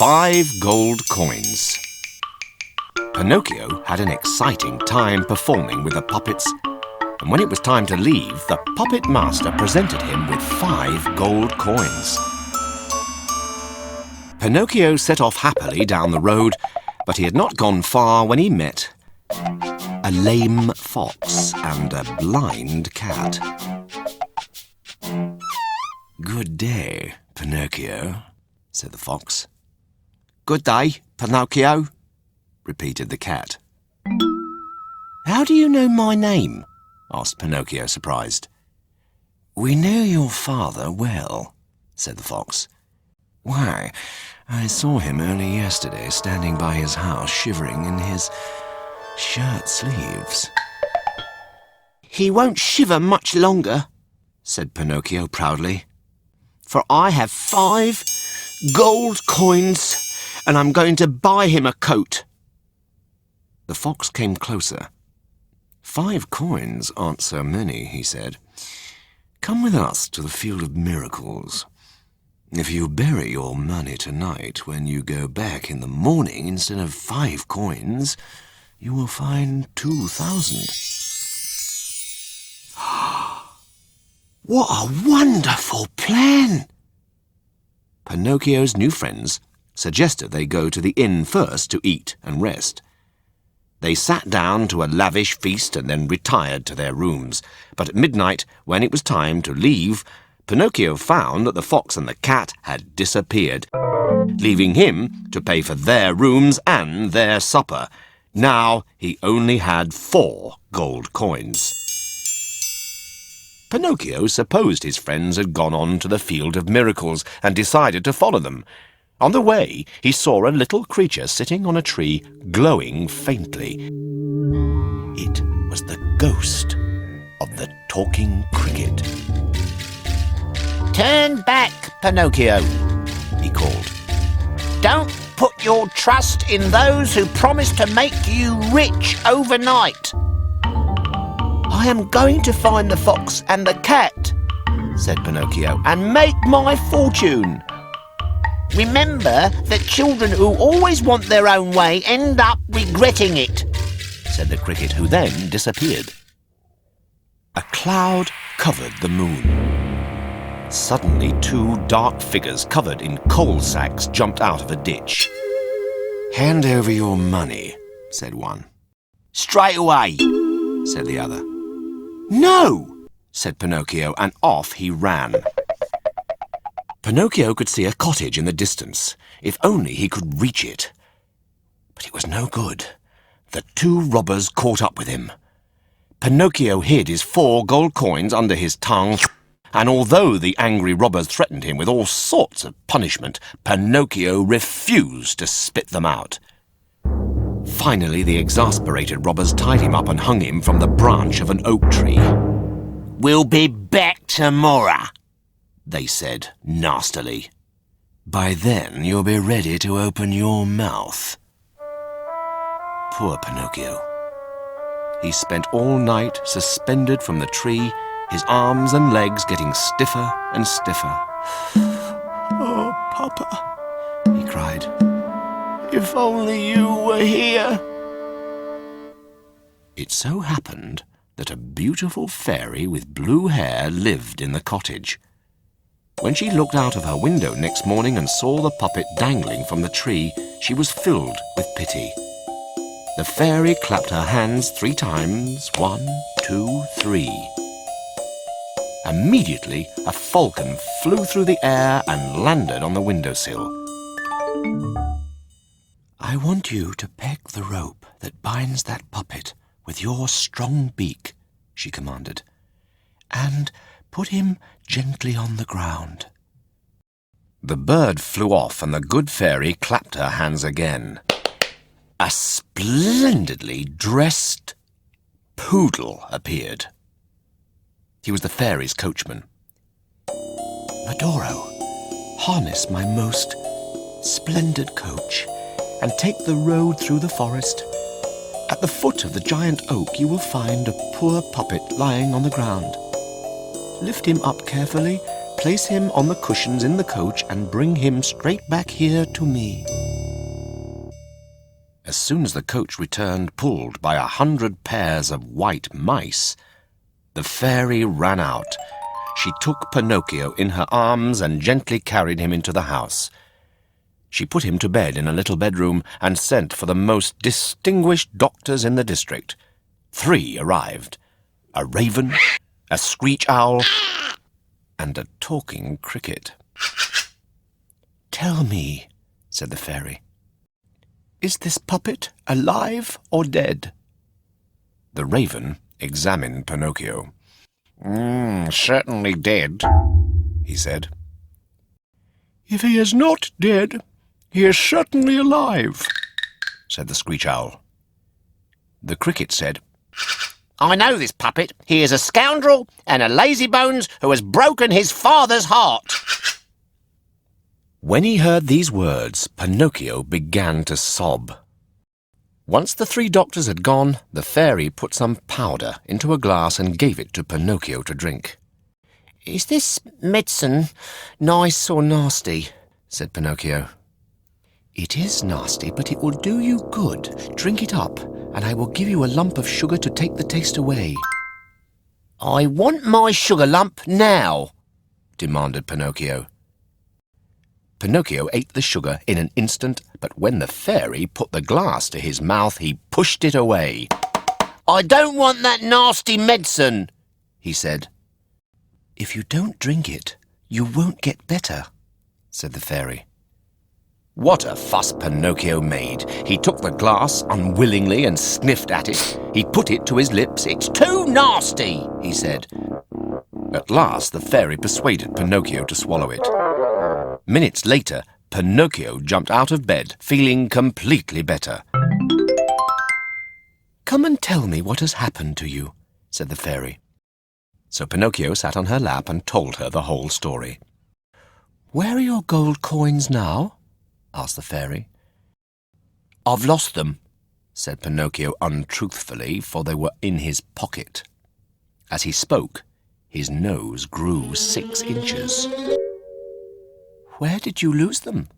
5 gold coins. Pinocchio had an exciting time performing with the puppets, and when it was time to leave, the puppet master presented him with 5 gold coins. Pinocchio set off happily down the road, but he had not gone far when he met a lame fox and a blind cat. "Good day, Pinocchio," said the fox. "Good day, Pinocchio," repeated the cat. "How do you know my name?" asked Pinocchio, surprised. "We know your father well," said the fox. "Why, I saw him only yesterday standing by his house shivering in his shirt sleeves." "He won't shiver much longer," said Pinocchio proudly, "for I have 5 gold coins and I'm going to buy him a coat." The fox came closer. "5 coins aren't so many," he said. "Come with us to the Field of Miracles. If you bury your money tonight, when you go back in the morning, instead of 5 coins, you will find 2,000. "What a wonderful plan!" Pinocchio's new friends suggested they go to the inn first to eat and rest. They sat down to a lavish feast and then retired to their rooms. But at midnight, when it was time to leave, Pinocchio found that the fox and the cat had disappeared, leaving him to pay for their rooms and their supper. Now he only had 4 gold coins. Pinocchio supposed his friends had gone on to the Field of Miracles and decided to follow them. On the way, he saw a little creature sitting on a tree, glowing faintly. It was the ghost of the talking cricket. "Turn back, Pinocchio," he called. "Don't put your trust in those who promise to make you rich overnight." "I am going to find the fox and the cat," said Pinocchio, "and make my fortune." "Remember that children who always want their own way end up regretting it," said the cricket, who then disappeared. A cloud covered the moon. Suddenly 2 dark figures covered in coal sacks jumped out of a ditch. "Hand over your money," said one. "Straight away," said the other. "No," said Pinocchio, and off he ran. Pinocchio could see a cottage in the distance. If only he could reach it. But it was no good. The 2 robbers caught up with him. Pinocchio hid his 4 gold coins under his tongue, and although the angry robbers threatened him with all sorts of punishment, Pinocchio refused to spit them out. Finally, the exasperated robbers tied him up and hung him from the branch of an oak tree. "We'll be back tomorrow," they said nastily. "By then you'll be ready to open your mouth." Poor Pinocchio. He spent all night suspended from the tree, his arms and legs getting stiffer and stiffer. "Oh, Papa," he cried, "if only you were here." It so happened that a beautiful fairy with blue hair lived in the cottage. When she looked out of her window next morning and saw the puppet dangling from the tree, she was filled with pity. The fairy clapped her hands 3 times, 1, 2, 3. Immediately, a falcon flew through the air and landed on the windowsill. "I want you to peg the rope that binds that puppet with your strong beak," she commanded, "and put him gently on the ground." The bird flew off and the good fairy clapped her hands again. A splendidly dressed poodle appeared. He was the fairy's coachman. "Medoro, harness my most splendid coach and take the road through the forest. At the foot of the giant oak you will find a poor puppet lying on the ground. Lift him up carefully place him on the cushions in the coach and bring him straight back here to me." As soon as the coach returned pulled by 100 pairs of white mice, the fairy ran out. She took Pinocchio in her arms and gently carried him into the house. She put him to bed in a little bedroom and sent for the most distinguished doctors in the district. 3 arrived: a raven, a screech owl, and a talking cricket. "Tell me," said the fairy, "is this puppet alive or dead?" The raven examined Pinocchio. Certainly dead," he said. "If he is not dead, he is certainly alive," said the screech owl. The cricket said, "I know this puppet. He is a scoundrel and a lazybones who has broken his father's heart." When he heard these words, Pinocchio began to sob. Once the 3 doctors had gone, the fairy put some powder into a glass and gave it to Pinocchio to drink. "Is this medicine nice or nasty?" said Pinocchio. "It is nasty, but it will do you good. Drink it up, and I will give you a lump of sugar to take the taste away." "I want my sugar lump now," demanded Pinocchio. Pinocchio ate the sugar in an instant, but when the fairy put the glass to his mouth, he pushed it away. "I don't want that nasty medicine," he said. "If you don't drink it, you won't get better," said the fairy. What a fuss Pinocchio made! He took the glass unwillingly and sniffed at it. He put it to his lips. "It's too nasty," he said. At last the fairy persuaded Pinocchio to swallow it. Minutes later, Pinocchio jumped out of bed, feeling completely better. "Come and tell me what has happened to you," said the fairy. So Pinocchio sat on her lap and told her the whole story. "Where are your gold coins now?" asked the fairy. "I've lost them," said Pinocchio untruthfully, for they were in his pocket. As he spoke, his nose grew 6 inches. "Where did you lose them?"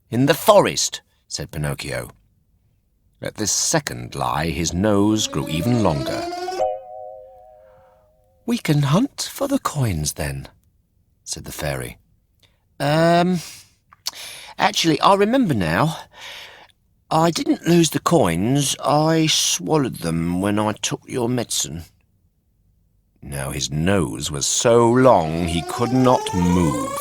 "In the forest," said Pinocchio. At this second lie, his nose grew even longer. "We can hunt for the coins, then," said the fairy. Actually, I remember now. I didn't lose the coins. I swallowed them when I took your medicine." Now his nose was so long he could not move.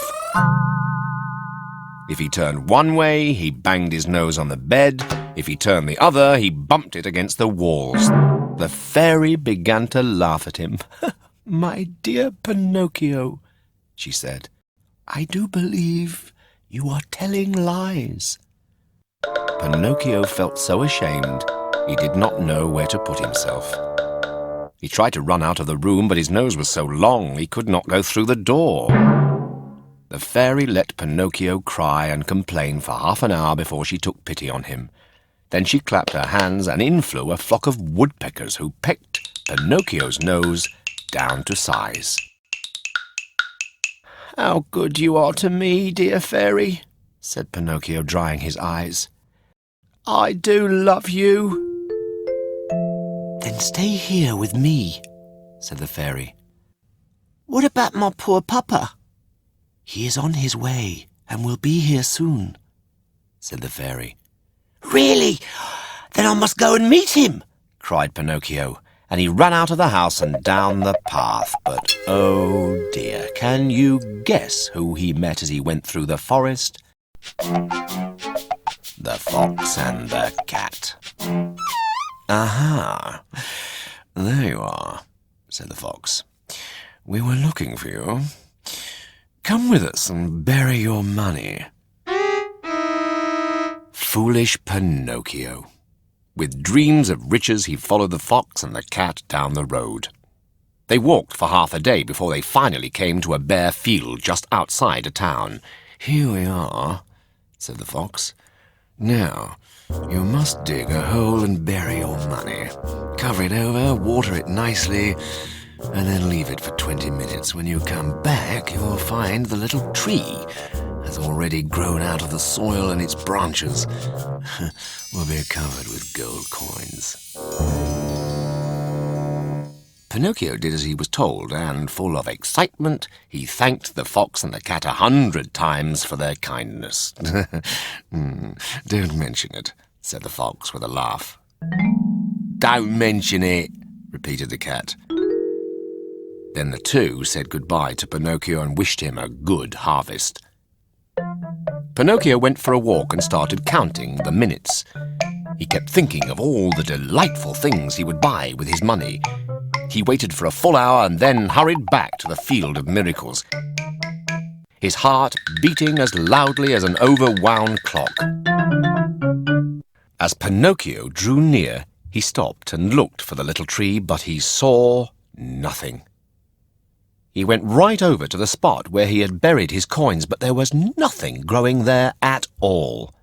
If he turned one way, he banged his nose on the bed. If he turned the other, he bumped it against the walls. The fairy began to laugh at him. "My dear Pinocchio," she said, "I do believe you are telling lies." Pinocchio felt so ashamed he did not know where to put himself. He tried to run out of the room, but his nose was so long he could not go through the door. The fairy let Pinocchio cry and complain for half an hour before she took pity on him. Then she clapped her hands, and in flew a flock of woodpeckers who pecked Pinocchio's nose down to size. "How good you are to me, dear fairy," said Pinocchio, drying his eyes. "I do love you." "Then stay here with me," said the fairy. "What about my poor papa?" "He is on his way and will be here soon," said the fairy. "Really? Then I must go and meet him," cried Pinocchio, and he ran out of the house and down the path. But oh dear, can you guess who he met as he went through the forest? The fox and the cat. "Aha, there you are," said the fox. "We were looking for you. Come with us and bury your money." Foolish Pinocchio. With dreams of riches, he followed the fox and the cat down the road. They walked for half a day before they finally came to a bare field just outside a town. "Here we are," said the fox. "Now, you must dig a hole and bury your money. Cover it over, water it nicely, and then leave it for 20 minutes. When you come back, you'll find the little tree has already grown out of the soil, and its branches will be covered with gold coins. Pinocchio did as he was told, and, full of excitement, he thanked the fox and the cat 100 times for their kindness. Don't mention it, said the fox with a laugh. Don't mention it, repeated the cat. Then the two said goodbye to Pinocchio and wished him a good harvest. Pinocchio went for a walk and started counting the minutes. He kept thinking of all the delightful things he would buy with his money. He waited for a full hour and then hurried back to the field of miracles, his heart beating as loudly as an overwound clock. As Pinocchio drew near, he stopped and looked for the little tree, but he saw nothing. He went right over to the spot where he had buried his coins, but there was nothing growing there at all.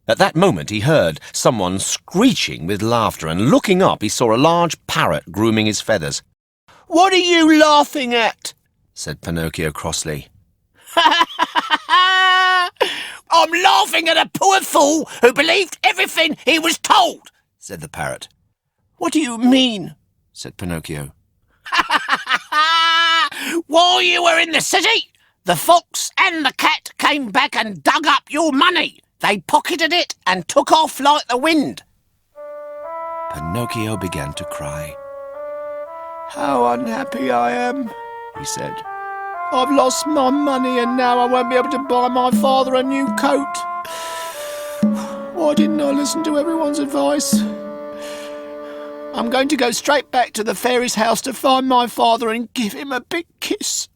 At that moment he heard someone screeching with laughter, and looking up he saw a large parrot grooming his feathers. "What are you laughing at?" said Pinocchio crossly. I'm laughing at a poor fool who believed everything he was told, said the parrot. What do you mean? said Pinocchio. While you were in the city, the fox and the cat came back and dug up your money. They pocketed it and took off like the wind. Pinocchio began to cry. How unhappy I am, he said. I've lost my money and now I won't be able to buy my father a new coat. Why didn't I listen to everyone's advice? I'm going to go straight back to the fairy's house to find my father and give him a big kiss.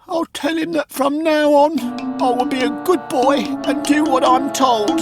I'll tell him that from now on I will be a good boy and do what I'm told.